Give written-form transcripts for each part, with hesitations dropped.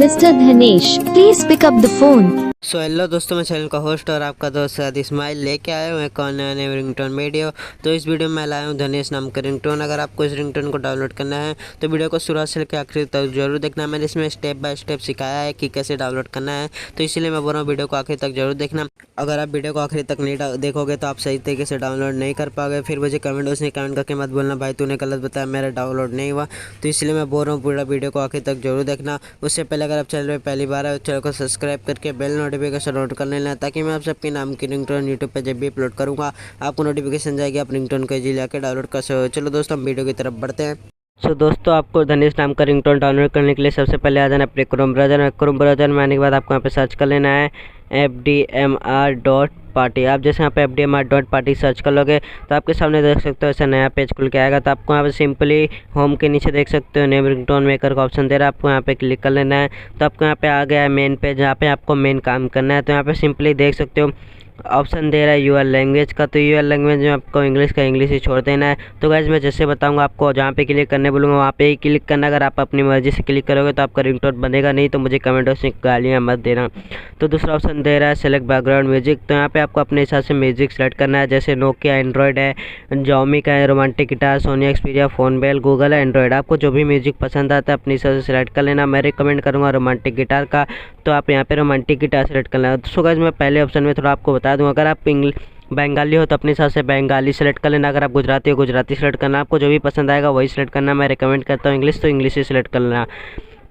Mr. Dhanesh, please pick up the phone. Hello दोस्तों, मैं channel का होस्ट और आपका दोस्त इस्माइल लेके आया हूँ एक नया रिंगटोन वीडियो। तो इस वीडियो में मैं लाया हूँ धनेश नाम का रिंगटोन। अगर आपको इस रिंगटोन को डाउनलोड करना है तो वीडियो को शुरुआत से लेकर आखिर तक जरूर देखना। मैंने इसमें स्टेप बाय स्टेप सिखाया है कि कैसे डाउनलोड करना है, तो इसलिए मैं बोल रहा हूँ वीडियो को आखिर तक जरूर देखना। अगर आप वीडियो को आखिर तक नहीं देखोगे तो आप सही तरीके से डाउनलोड नहीं कर पाओगे। फिर मुझे कमेंट करके मत बोलना भाई तूने गलत बताया, मेरा डाउनलोड नहीं हुआ। तो इसलिए मैं बोल रहा हूँ पूरा वीडियो को आखिर तक जरूर देखना। उससे पहले अगर आप चैनल पर पहली बार आए चैनल को सब्सक्राइब करके बेल नोटिफिकेशन ऑन कर लेना, ताकि मैं आप सबके नाम की रिंगटोन यूट्यूब पे जब भी अपलोड करूँगा आपको नोटिफिकेशन जाएगी, आप रिंगटोन को इजीली आके डाउनलोड कर सकते हो। चलो दोस्तों, हम वीडियो की तरफ बढ़ते हैं। दोस्तों, आपको धनेश नाम का रिंगटोन डाउनलोड करने के लिए सबसे पहले आ जाना अपने क्रोम ब्राउज़र में आने के बाद आपको यहाँ पे सर्च कर लेना है fdmr.party। आप जैसे यहाँ पे fdmr.party सर्च कर लोगे तो आपके सामने देख सकते हो ऐसा नया पेज खुल के आएगा। तो आपको यहाँ पे सिंपली होम के नीचे देख सकते हो नेम रिंगटोन मेकर का ऑप्शन दे रहा है, आपको यहाँ पे क्लिक कर लेना है। तो आपको यहाँ पे आ गया है मेन पेज, जहाँ पे आपको मेन काम करना है। तो यहाँ पे सिंपली देख सकते हो ऑप्शन दे रहा है यूआर लैंग्वेज का। तो यूआर लैंग्वेज में आपको इंग्लिश का इंग्लिश ही छोड़ देना है। तो गाइस मैं जैसे बताऊंगा आपको, जहाँ पे क्लिक करने बोलूँगा वहाँ पे ही क्लिक करना। अगर आप अपनी मर्जी से क्लिक करोगे तो आपका रिंगटोन बनेगा, नहीं तो मुझे कमेंटों से गालियाँ मत देना। तो दूसरा ऑप्शन दे रहा है सेलेक्ट बैकग्राउंड म्यूजिक। तो यहाँ पे आपको अपने हिसाब से म्यूजिक सेलेक्ट करना है, जैसे नोकिया एंड्रॉयड है, जॉमी का है, romantic guitar, Sony Xperia, phone bell, Google है, एंड्रॉयड। आपको जो भी म्यूजिक पसंद आता है अपने हिसाब से सिलेक्ट कर लेना। मैं रिकमेंड करूँगा रोमांटिक गिटार का, तो आप यहाँ पे रोमांटिक गिटार सेलेक्ट करना है। सो गाइस मैं पहले ऑप्शन में थोड़ा आपको बता दूँ, अगर आप बंगाली हो तो अपने हिसाब से बंगाली सेलेक्ट कर लेना। अगर आप गुजराती हो गुजराती सेलेक्ट करना। आपको जो भी पसंद आएगा वही सेलेक्ट करना। मैं रिकमेंड करता हूँ इंग्लिश, तो इंग्लिश ही सेलेक्ट कर लेना।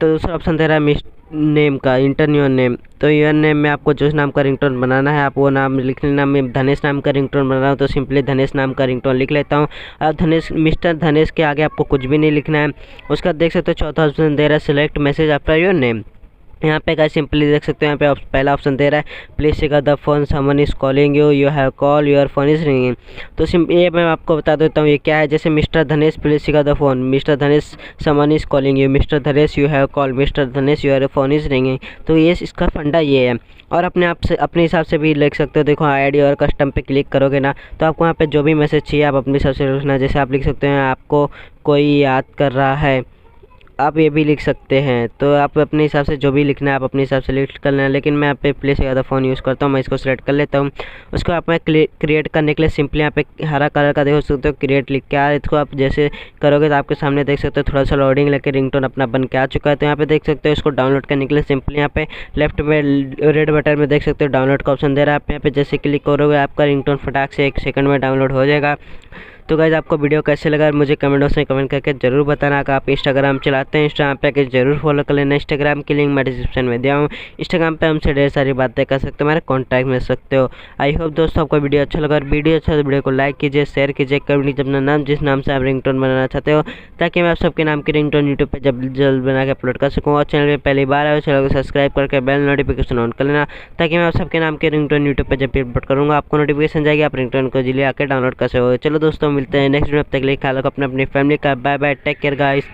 तो दूसरा ऑप्शन दे रहा है नेम का, इंटर योर नेम। तो योर नेम में आपको जिस नाम का रिंगटोन बनाना है आप वो नाम लिख लेना। मैं धनेश नाम का रिंगटोन बना रहा हूँ तो सिंपली धनेश नाम का रिंगटोन लिख लेता हूँ। अब धनेश मिस्टर धनेश के आगे आपको कुछ भी नहीं लिखना है। उसका देख सकते हो चौथा ऑप्शन दे रहा है select message after your name. यहाँ पे गाइस सिंपली देख सकते हो, यहाँ पे पहला ऑप्शन दे रहा है please pick up the phone, someone is calling you, you have call, your phone is ringing. तो ये मैं आपको बता देता हूँ ये क्या है। जैसे mister Dhanesh please pick up the phone, mister Dhanesh someone is calling you, mister Dhanesh you have call, mister Dhanesh your phone is ringing. तो ये इसका फंडा ये है। और अपने आप से अपने हिसाब से भी लिख सकते हो। देखो ID और कस्टम पे क्लिक करोगे ना तो आपको यहाँ पे जो भी मैसेज चाहिए आप अपने हिसाब से लिखना। जैसे आप लिख सकते हैं आपको कोई याद कर रहा है, आप ये भी लिख सकते हैं। तो आप अपने हिसाब से जो भी लिखना है आप अपने हिसाब से लिख कर लेना। लेकिन मैं यहाँ पे प्लेस ज़्यादा फ़ोन यूज़ करता हूँ, मैं इसको सेलेक्ट कर लेता हूँ। उसको आप मैं क्रिएट करने के लिए सिंपली यहाँ पे हरा कलर का देख सकते हो क्रिएट लिख के आ, इसको आप जैसे करोगे तो आपके सामने देख सकते हो थोड़ा सा लोडिंग लेके रिंगटोन अपना बन के आ चुका है। तो यहाँ पे देख सकते हो इसको डाउनलोड करने के लिए सिंपली यहाँ पे लेफ्ट में रेड बटन में देख सकते हो डाउनलोड का ऑप्शन दे रहा है। आप यहाँ पे जैसे क्लिक करोगे आपका रिंगटोन फटाक से 1 सेकंड में डाउनलोड हो जाएगा। तो गाइस आपको वीडियो कैसे लगा मुझे कमेंट्स में कमेंट करके जरूर बताना। अगर आप इंस्टाग्राम चलाते हैं इंस्टाग्राम पे आके जरूर फॉलो कर लेना। इंस्टाग्राम की लिंक मैं डिस्क्रिप्शन में दिया हूँ। इंस्टाग्राम पे हमसे ढेर सारी बातें कर सकते हो, हमारे कॉन्टैक्ट में सकते हो। आई होप दोस्तों आपको वीडियो अच्छा लगा। वीडियो अच्छा तो वीडियो को लाइक कीजिए, शेयर कीजिए, कमेंट कीजिए अपना नाम जिस नाम से आप रिंगटोन बनाना चाहते हो, ताकि मैं आप सबके नाम की रिंगटोन यूट्यूब पर जल्द बना के अपलोड कर सकूँ। और चैनल पर पहली बार आए चैनल को सब्सक्राइब करके बेल नोटिफिकेशन ऑन कर लेना, ताकि मैं आप सबके नाम के रिंगटोन यूट्यूब पर जब भी अपलोड करूँगा आपको नोटिफिकेशन जाएगी, आप रिंगटोन को जिले आकर डाउनलोड कर सकते हो। चलो दोस्तों मिलते हैं नेक्स्ट वीडियो, तब तक के लिए ख्याल रखो अपने अपनी फैमिली का। Bye bye, take care guys.